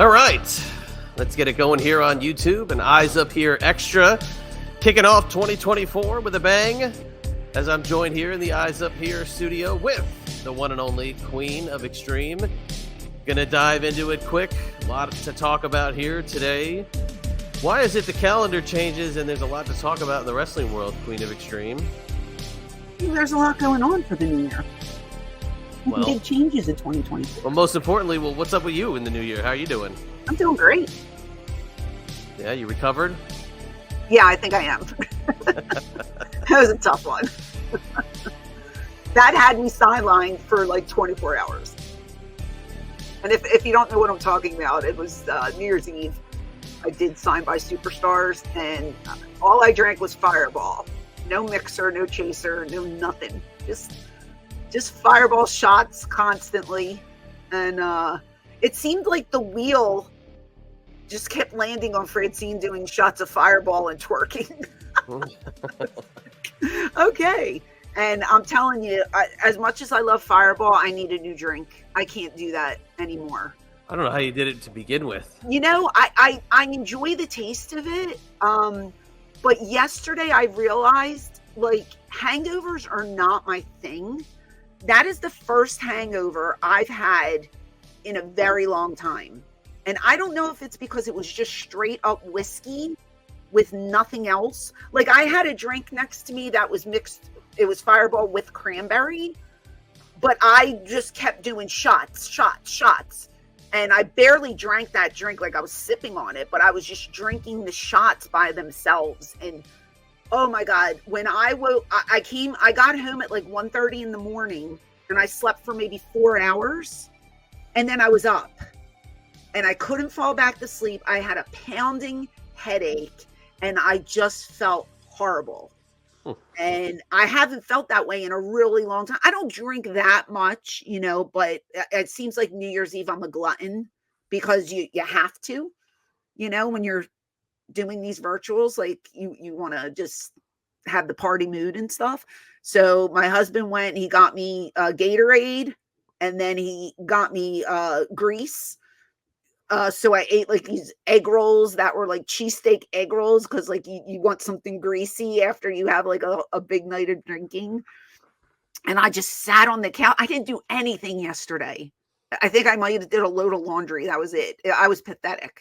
All right, let's get it going here on YouTube and Eyes Up Here Extra. Kicking off 2024 with a bang as I'm joined here in the Eyes Up Here studio with the one and only Queen of Extreme. Gonna dive into it quick. A lot to talk about here today. Why is it the calendar changes and there's a lot to talk about in the wrestling world, Queen of Extreme? There's a lot going on for the new year. Big changes in 2024. Well, most importantly, what's up with you in the new year? How are you doing? I'm doing great. Yeah, you recovered? Yeah, I think I am. That was a tough one. That had me sidelined for like 24 hours. And if you don't know what I'm talking about, it was New Year's Eve. I did Sign by Superstars, and all I drank was Fireball. No mixer, no chaser, no nothing. Just Fireball shots constantly. And it seemed like the wheel just kept landing on Francine doing shots of Fireball and twerking. Okay. And I'm telling you, as much as I love Fireball, I need a new drink. I can't do that anymore. I don't know how you did it to begin with. You know, I enjoy the taste of it. But yesterday I realized, like, hangovers are not my thing. That is the first hangover I've had in a very long time. And I don't know if it's because it was just straight up whiskey with nothing else. Like, I had a drink next to me that was mixed. It was Fireball with cranberry. But I just kept doing shots. And I barely drank that drink, like I was sipping on it, but I was just drinking the shots by themselves. And oh my God, when I got home at like 1:30 in the morning and I slept for maybe 4 hours and then I was up and I couldn't fall back to sleep. I had a pounding headache and I just felt horrible. And I haven't felt that way in a really long time. I don't drink that much, you know, but it seems like New Year's Eve I'm a glutton because you have to, you know, when you're doing these virtuals, like you want to just have the party mood and stuff. So my husband went and he got me Gatorade and then he got me grease. So I ate like these egg rolls that were like cheesesteak egg rolls because like you want something greasy after you have like a big night of drinking. And I just sat on the couch. I didn't do anything yesterday. I think I might have did a load of laundry. That was it. I was pathetic.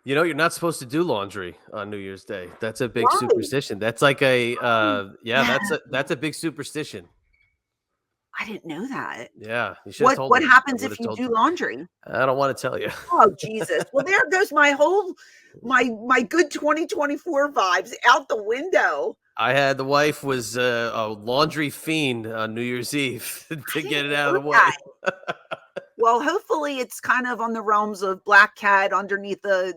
You know, you're not supposed to do laundry on New Year's Day. That's a big superstition. That's like that's a big superstition. I didn't know that. Yeah. You should have told what me. happens if you do laundry? I don't want to tell you. Oh, Jesus. Well, there goes my good 2024 vibes out the window. The wife was a laundry fiend on New Year's Eve to get it out of the way. Well, hopefully it's kind of on the realms of Black Cat underneath a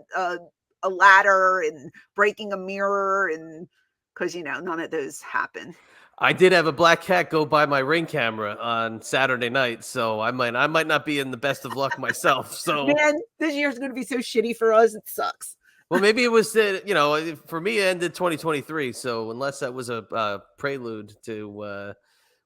ladder and breaking a mirror, and because, you know, none of those happen. I did have a black cat go by my Ring camera on Saturday night, so I might not be in the best of luck myself. So, man, this year's going to be so shitty for us. It sucks. Well, maybe it was for me, it ended 2023. So unless that was a prelude to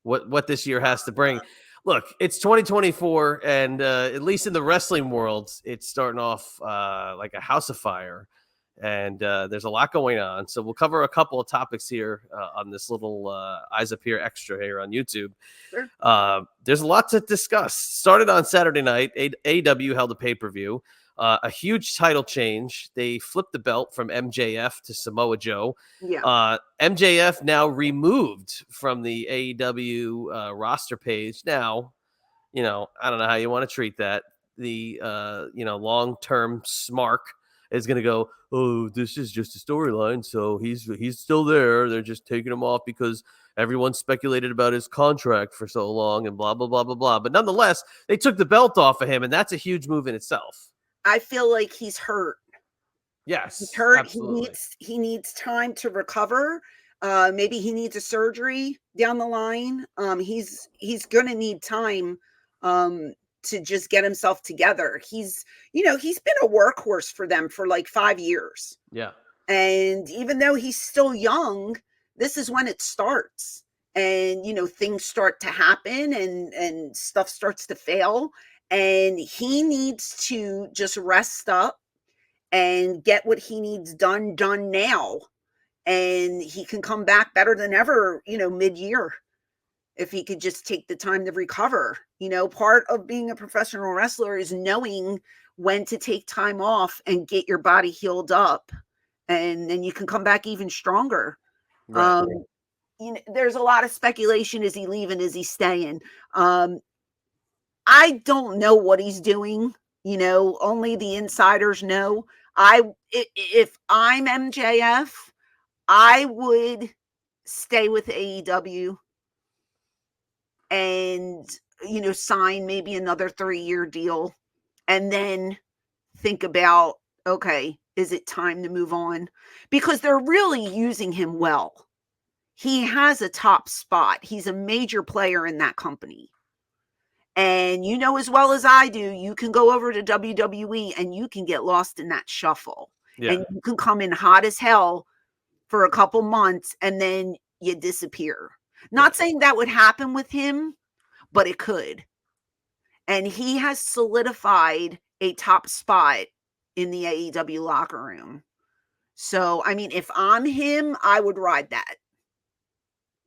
what this year has to bring. Look, it's 2024, and at least in the wrestling world, it's starting off like a house of fire. And there's a lot going on. So we'll cover a couple of topics here on this little Eyes Up Here Extra here on YouTube. Sure. There's a lot to discuss. Started on Saturday night. AEW held a pay-per-view. A huge title change. They flipped the belt from MJF to Samoa Joe. Yeah. MJF now removed from the AEW roster page. Now, you know, I don't know how you want to treat that. The, long-term smark is going to go, oh, this is just a storyline, so he's still there. They're just taking him off because everyone speculated about his contract for so long and blah, blah, blah, blah, blah. But nonetheless, they took the belt off of him, and that's a huge move in itself. I feel like he's hurt. Yes, he's hurt. Absolutely. He needs time to recover. Maybe he needs a surgery down the line. He's going to need time to just get himself together. He's been a workhorse for them for like 5 years. Yeah. And even though he's still young, this is when it starts. And, things start to happen and stuff starts to fail. and he needs to just rest up and get what he needs done now. And he can come back better than ever, mid-year, if he could just take the time to recover. Part of being a professional wrestler is knowing when to take time off and get your body healed up, and then you can come back even stronger. Right. There's a lot of speculation. Is he leaving? Is he staying? I don't know what he's doing. Only the insiders know. If I'm MJF, I would stay with AEW and, sign maybe another 3-year deal, and then think about, okay, is it time to move on? Because they're really using him well. He has a top spot. He's a major player in that company. And as well as I do, you can go over to WWE and you can get lost in that shuffle. Yeah. And you can come in hot as hell for a couple months and then you disappear. Not saying that would happen with him, but it could. And he has solidified a top spot in the AEW locker room. So, if I'm him, I would ride that.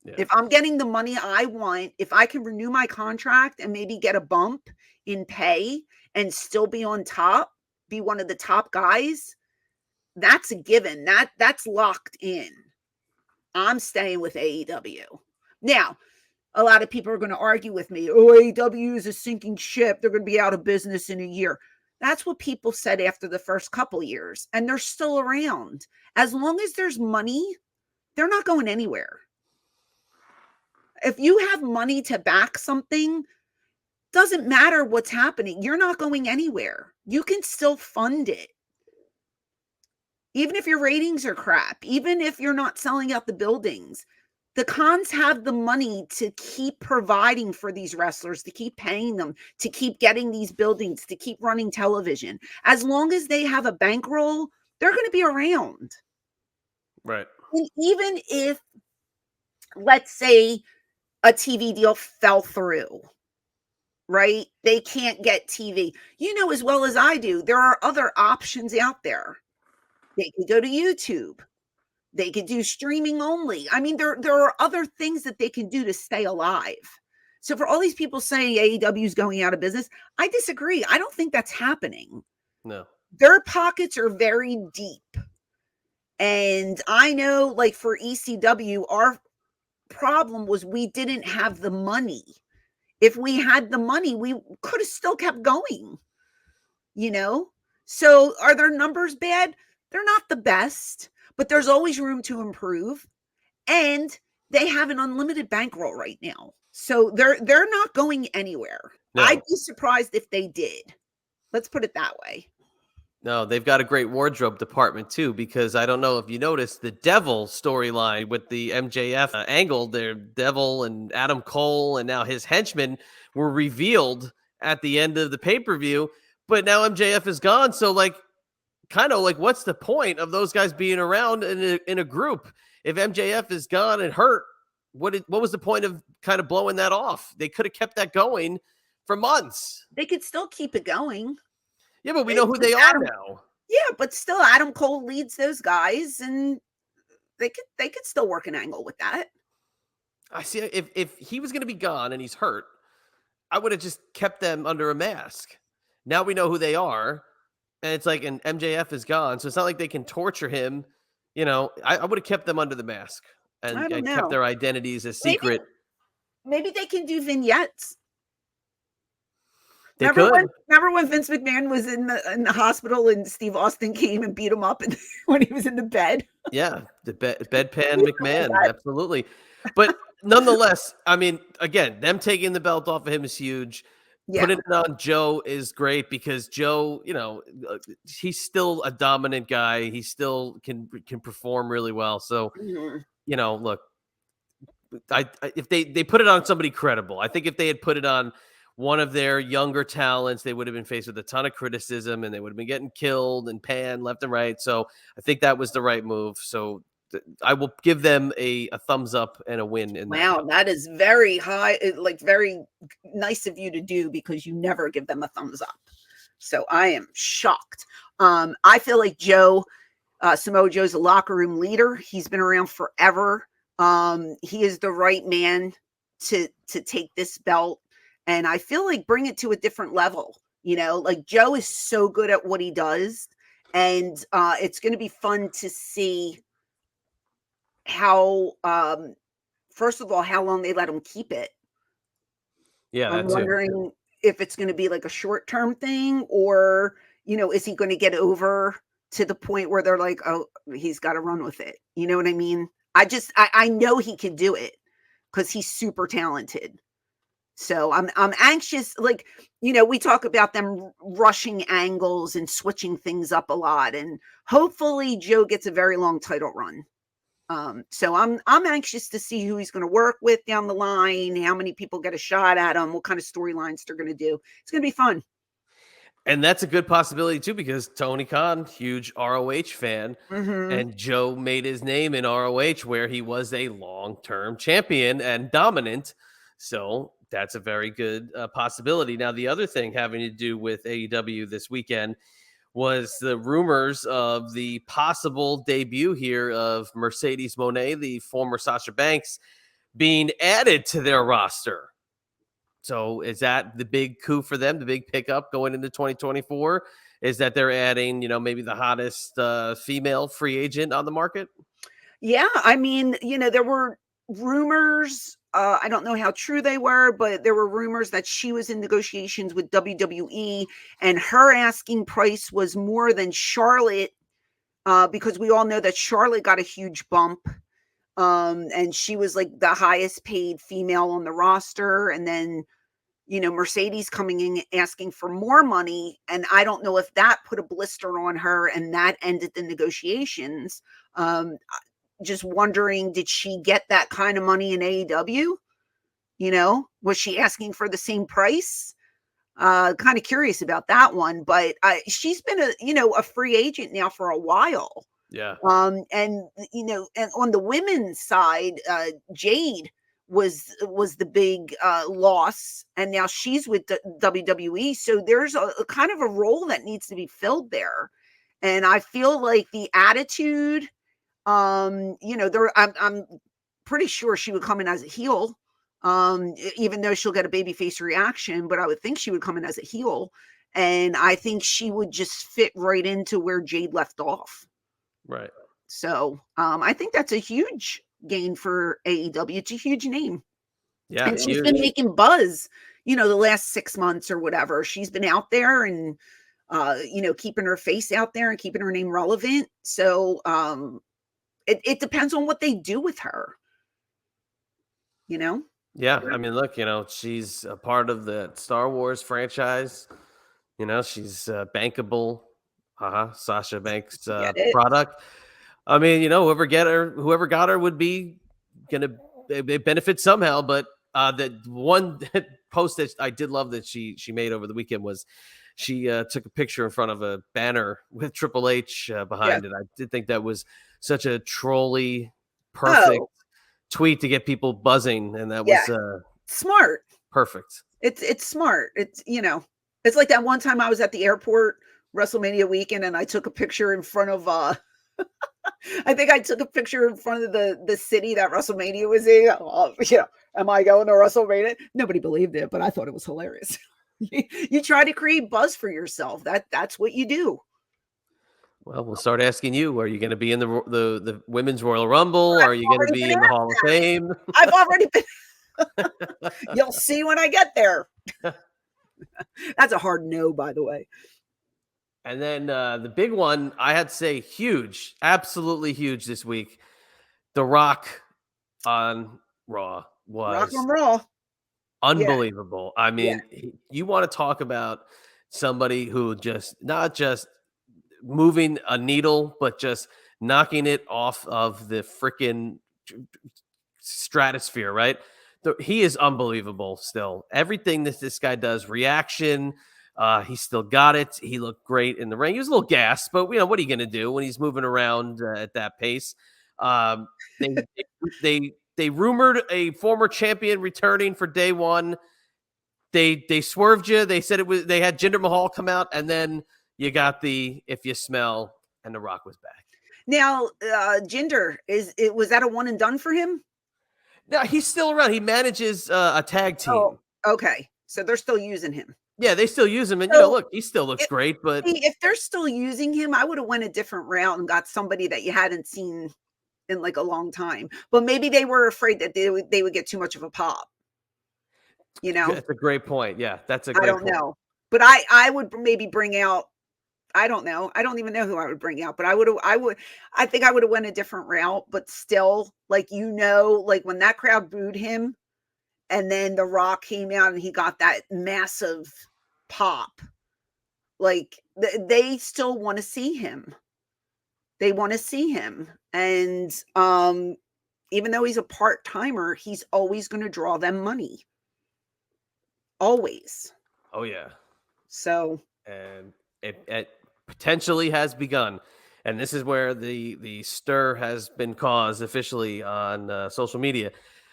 Yeah. If I'm getting the money I want, if I can renew my contract and maybe get a bump in pay and still be on top, be one of the top guys, that's a given. That's locked in. I'm staying with AEW. Now, a lot of people are going to argue with me. Oh, AEW is a sinking ship. They're going to be out of business in a year. That's what people said after the first couple years, and they're still around. As long as there's money, they're not going anywhere. If you have money to back something, doesn't matter what's happening. You're not going anywhere. You can still fund it. Even if your ratings are crap, even if you're not selling out the buildings, the cons have the money to keep providing for these wrestlers, to keep paying them, to keep getting these buildings, to keep running television. As long as they have a bankroll, they're going to be around. Right. And even if, let's say, a TV deal fell through, right? They can't get TV. As well as I do, there are other options out there. They could go to YouTube. They could do streaming only. There are other things that they can do to stay alive. So for all these people saying AEW is going out of business, I disagree. I don't think that's happening. No. Their pockets are very deep. And I know, like for ECW, our problem was we didn't have the money. If we had the money, we could have still kept going. So are their numbers bad? They're not the best, but there's always room to improve. And they have an unlimited bankroll right now. So they're not going anywhere. No. I'd be surprised if they did. Let's put it that way. No, they've got a great wardrobe department too, because I don't know if you noticed the Devil storyline with the MJF angle there. Devil and Adam Cole and now his henchmen were revealed at the end of the pay-per-view, but now MJF is gone. So kind of what's the point of those guys being around in a group? If MJF is gone and hurt, what was the point of kind of blowing that off? They could have kept that going for months. They could still keep it going. Yeah, but we know who they are now. Yeah, but still, Adam Cole leads those guys, and they could still work an angle with that. I see. If he was going to be gone and he's hurt, I would have just kept them under a mask. Now we know who they are, and it's and MJF is gone, so it's not like they can torture him. I would have kept them under the mask and kept their identities a secret. Maybe they can do vignettes. They remember when Vince McMahon was in the hospital and Steve Austin came and beat him up when he was in the bed? Yeah, the bedpan McMahon, absolutely. But nonetheless, again, them taking the belt off of him is huge. Yeah. Putting it on Joe is great because Joe, he's still a dominant guy. He still can perform really well. So, look, if they put it on somebody credible, I think if they had put it on one of their younger talents, they would have been faced with a ton of criticism and they would have been getting killed and panned left and right. So I think that was the right move. So I will give them a thumbs up and a win. That is very high, very nice of you to do because you never give them a thumbs up. So I am shocked. I feel like Samoa Joe's a locker room leader. He's been around forever. He is the right man to take this belt. And I feel like bring it to a different level. Like Joe is so good at what he does. And it's going to be fun to see how, first of all, how long they let him keep it. Yeah, I'm wondering if it's going to be like a short-term thing, or, is he going to get over to the point where they're like, oh, he's got to run with it. You know what I mean? I know he can do it because he's super talented. So I'm anxious. Like, we talk about them rushing angles and switching things up a lot, and hopefully Joe gets a very long title run. So I'm anxious to see who he's going to work with down the line, how many people get a shot at him, what kind of storylines they're going to do. It's going to be fun. And that's a good possibility too, because Tony Khan, huge ROH fan, and Joe made his name in ROH where he was a long-term champion and dominant. So that's a very good possibility. Now, the other thing having to do with AEW this weekend was the rumors of the possible debut here of Mercedes Moné, the former Sasha Banks, being added to their roster. So is that the big coup for them, the big pickup going into 2024? Is that they're adding, maybe the hottest female free agent on the market? Yeah, I mean, there were rumors. I don't know how true they were, but there were rumors that she was in negotiations with WWE, and her asking price was more than Charlotte, because we all know that Charlotte got a huge bump. And she was like the highest paid female on the roster. And then, Mercedes coming in asking for more money. And I don't know if that put a blister on her and that ended the negotiations. Just wondering, did she get that kind of money in AEW? Was she asking for the same price? Kind of curious about that one, but she's been a free agent now for a while. Yeah. And and on the women's side, Jade was the big loss, and now she's with the WWE. So there's a kind of a role that needs to be filled there, and I feel like the attitude, I'm pretty sure she would come in as a heel, even though she'll get a babyface reaction, but I would think she would come in as a heel, and I think she would just fit right into where Jade left off. Right. So I think that's a huge gain for AEW. It's a huge name. Yeah. And she's been making buzz, the last 6 months or whatever. She's been out there and, keeping her face out there and keeping her name relevant. So it depends on what they do with her, Yeah. I mean, look, she's a part of the Star Wars franchise. She's bankable. Sasha Banks product. I mean, whoever got her would be gonna benefit somehow. But the one post that I did love that she made over the weekend was she took a picture in front of a banner with Triple H behind it. I did think that was such a trolly, perfect tweet to get people buzzing, and that was smart, perfect. It's smart. It's it's like that one time I was at the airport WrestleMania weekend and I took a picture in front of I think I took a picture in front of the city that WrestleMania was in. Am I going to WrestleMania? Nobody believed it, but I thought it was hilarious. You try to create buzz for yourself. That's what you do. Well, we'll start asking you, are you going to be in the Women's Royal Rumble? Are you going to be in the Hall of Fame? I've already been. You'll see when I get there. That's a hard no, by the way. And then the big one, I had to say huge, absolutely huge this week. The Rock on Raw was Rock on Raw. Unbelievable. Yeah. I mean, you want to talk about somebody who just not just moving a needle, but just knocking it off of the freaking stratosphere, right? He is unbelievable still. Everything that this guy does, reaction, he still got it. He looked great in the ring. He was a little gassed, but what are you going to do when he's moving around at that pace? They rumored a former champion returning for day one. they swerved you. They said they had Jinder Mahal come out, and then you got the if you smell, and The Rock was back. Now, Jinder, was that a one and done for him? No, he's still around. He manages a tag team. Oh, okay. So they're still using him. Yeah, they still use him, and So, look, he still looks great. But if they're still using him, I would have went a different route and got somebody that you hadn't seen in like a long time. But maybe they were afraid that they would get too much of a pop. That's a great point. Yeah, that's a great point. I don't know, but I would maybe bring out. I don't know. I don't even know who I would bring out, but I think I would have went a different route, but still, like, like when that crowd booed him and then The Rock came out and he got that massive pop, like they still want to see him. They want to see him. And even though he's a part-timer, he's always going to draw them money. Always. Oh, yeah. So. And it potentially has begun, and this is where the stir has been caused officially on social media.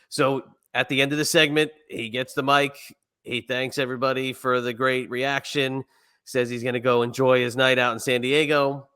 So at the end of the segment, he gets the mic, he thanks everybody for the great reaction, says he's going to go enjoy his night out in San Diego.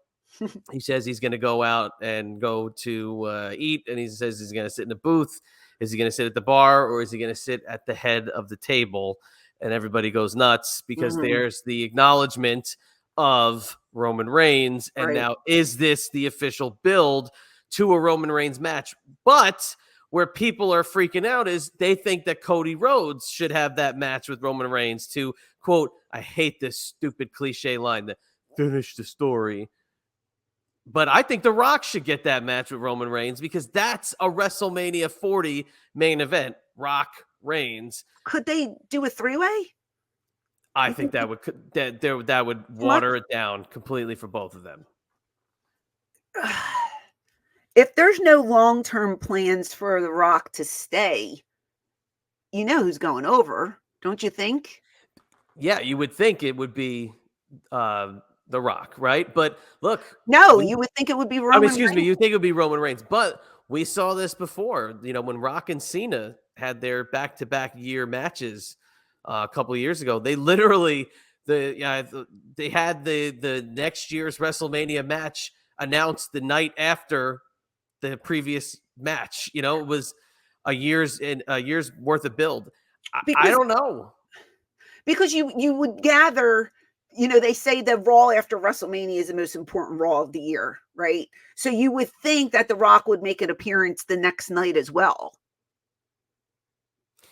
He says he's going to go out and go to eat, and he says he's going to sit in the booth. Is he going to sit at the bar, or is he going to sit at the head of the table? And everybody goes nuts because there's the acknowledgement of Roman Reigns. And now, is this the official build to a Roman Reigns match? But where people are freaking out is they think that Cody Rhodes should have that match with Roman Reigns to, quote, I hate this stupid cliche line, that finish the story. But I think The Rock should get that match with Roman Reigns because that's a WrestleMania 40 main event. Rock, Reigns. Could they do a three-way? I think that would water it down completely for both of them. If there's no long-term plans for The Rock to stay, you know who's going over, don't you think? Yeah, you would think it would be The Rock, right? But look. No, you would think it would be Roman Reigns. Excuse me, you think it would be Roman Reigns. But we saw this before, when Rock and Cena had their back-to-back year matches a couple of years ago. They literally they had the next year's WrestleMania match announced the night after the previous match. It was a year's worth of build. I don't know, because you would gather, they say the Raw after WrestleMania is the most important Raw of the year, right? So you would think that The Rock would make an appearance the next night as well.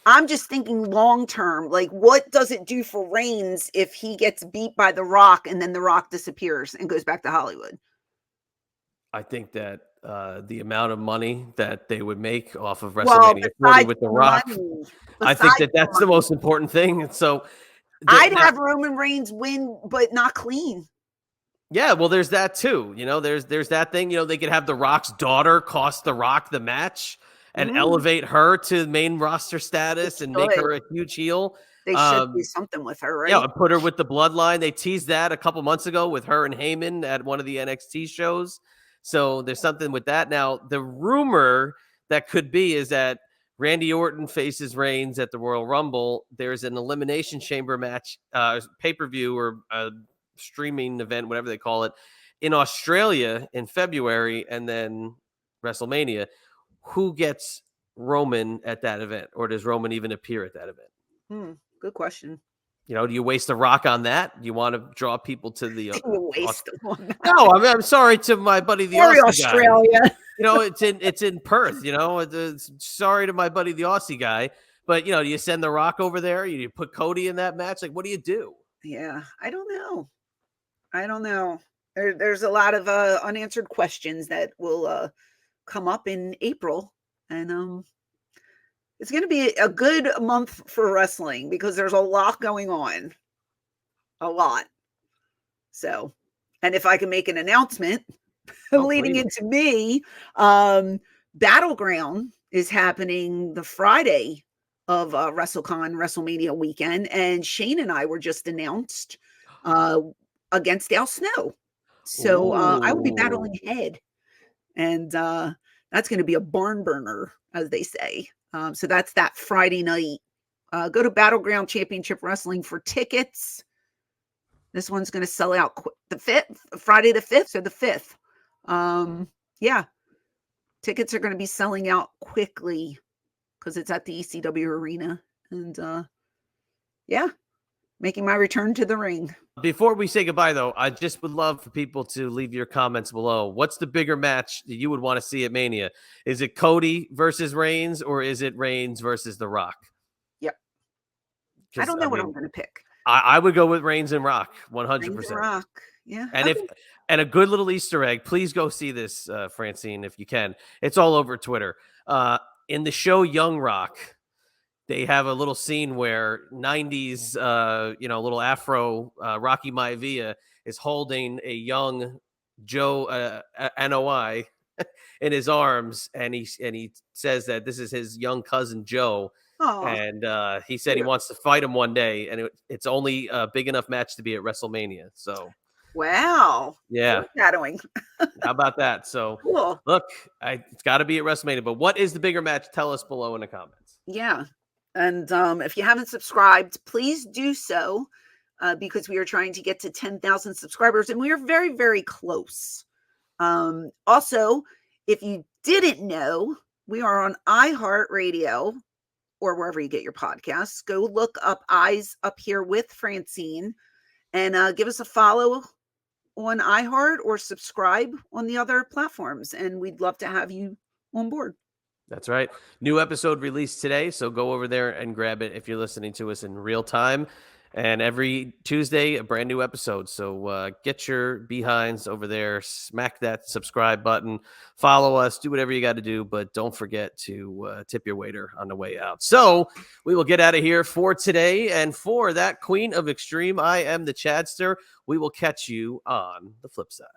I'm just thinking long term, like, what does it do for Reigns if he gets beat by The Rock and then The Rock disappears and goes back to Hollywood? I think that the amount of money that they would make off of WrestleMania 40 with The Rock, I think that's the most important thing. And so I'd have Roman Reigns win, but not clean. Yeah, well, there's that too. There's that thing. They could have The Rock's daughter cost The Rock the match and elevate her to main roster status and make her a huge heel. They should do something with her, right? Yeah, put her with the bloodline. They teased that a couple months ago with her and Heyman at one of the NXT shows. So there's something with that. Now, the rumor that could be is that Randy Orton faces Reigns at the Royal Rumble. There's an Elimination Chamber match, pay-per-view or a streaming event, whatever they call it, in Australia in February, and then WrestleMania. Who gets Roman at that event, or does Roman even appear at that event? Good question. Do you waste The Rock on that? You want to draw people to the waste them on that. No, I'm sorry to my buddy the Aussie Australia guy. It's in Perth. Sorry to my buddy the Aussie guy, but do you send The Rock over there? You put Cody in that match? Like, what do you do? Yeah, I don't know. There's a lot of unanswered questions that will come up in April, and it's going to be a good month for wrestling because there's a lot going on. A lot. So, and if I can make an announcement leading into me, Battleground is happening the Friday of WrestleMania weekend, and Shane and I were just announced against Al Snow. So I will be battling head, and that's going to be a barn burner, as they say. So that's that Friday night Go to Battleground Championship Wrestling for tickets. This one's going to sell out the 5th, Friday the 5th, so the 5th. Yeah, tickets are going to be selling out quickly because it's at the ECW Arena. And yeah, making my return to the ring. Before we say goodbye, though, I just would love for people to leave your comments below. What's the bigger match that you would want to see at Mania? Is it Cody versus Reigns, or is it Reigns versus The Rock? Yep. I don't know what I'm going to pick. I would go with Reigns and Rock, 100%. Reigns and Rock, yeah. And and a good little Easter egg, please go see this, Francine, if you can. It's all over Twitter. In the show Young Rock, they have a little scene where 90s, little Afro Rocky Maivia is holding a young Joe NOI in his arms, and he says that this is his young cousin Joe. Aww. And he said he wants to fight him one day, and it's only a big enough match to be at WrestleMania. So, wow, yeah, foreshadowing. How about that? So, cool. Look, it's got to be at WrestleMania. But what is the bigger match? Tell us below in the comments. Yeah. And if you haven't subscribed, please do so because we are trying to get to 10,000 subscribers and we are very, very close. Also, if you didn't know, we are on iHeartRadio or wherever you get your podcasts. Go look up Eyes Up Here with Francine and give us a follow on iHeart or subscribe on the other platforms. And we'd love to have you on board. That's right. New episode released today, so go over there and grab it if you're listening to us in real time. And every Tuesday, a brand new episode. So get your behinds over there, smack that subscribe button, follow us, do whatever you got to do, but don't forget to tip your waiter on the way out. So we will get out of here for today. And for that Queen of Extreme, I am the Chadster. We will catch you on the flip side.